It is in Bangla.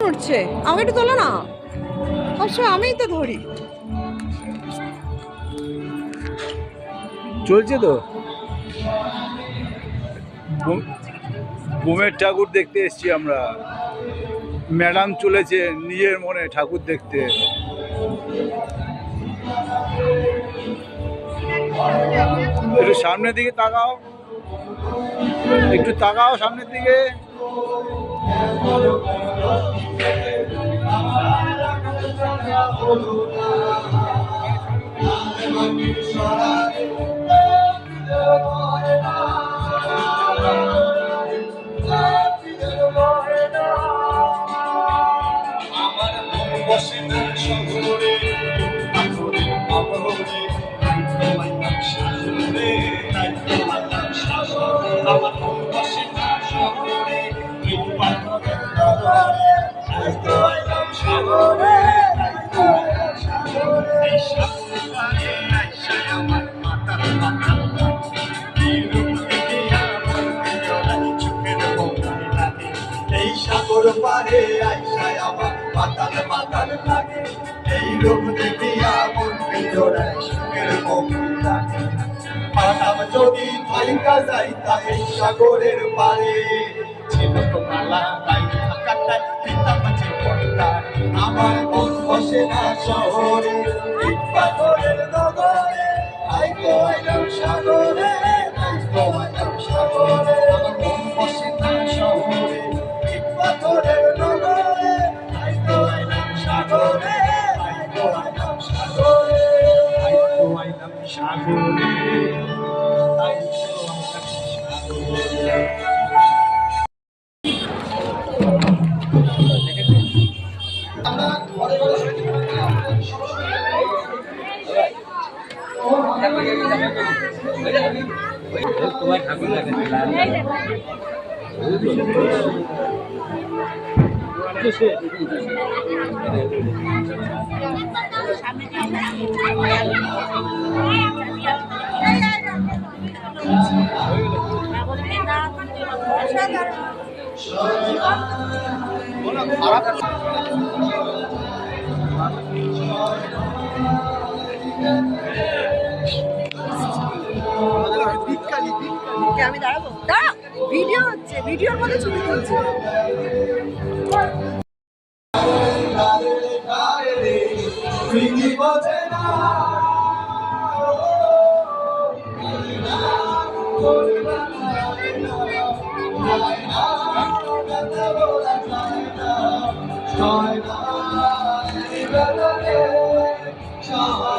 উঠছে, আমাকে একটু তোলো না। সবসময় আমিই তো ধরি। চলছে তো বোমের ঠাকুর দেখতে এসেছি আমরা। ম্যাডাম চলেছে নিজের মনে ঠাকুর দেখতে। একটু সামনের দিকে তাকাও, একটু তাকাও সামনের দিকে। সাগর পারে আইসায় আমার মাতাল মাতাল লাগে, এই রূপ দেখিয়া মন বিজড়ায় সুখের বমি লাগে। মাতাম যদি থাইকা যাইতা এই সাগরের পারে, ছিল তো মালা তাই থাকাটাই দিতাম জীবনটা। আমার মন বসে না শহরে, ইট পাথরের নগরে, আইতো আইলাম সাগরে, আইতো আইলাম সাগরে। আমার মন বসে না শহরে, পাথরের নগরে, আইতো আইলাম সাগরে, আইতো আইলাম সাগরে, আইতো আইলাম সাগরে, আইতো আইলাম সাগরে। তোমার ঠাকুর লাগে আমি দাঁড়াবো, দাঁড়া, ভিডিও হচ্ছে, ভিডিওর মধ্যে ছবি তুলছে। Shine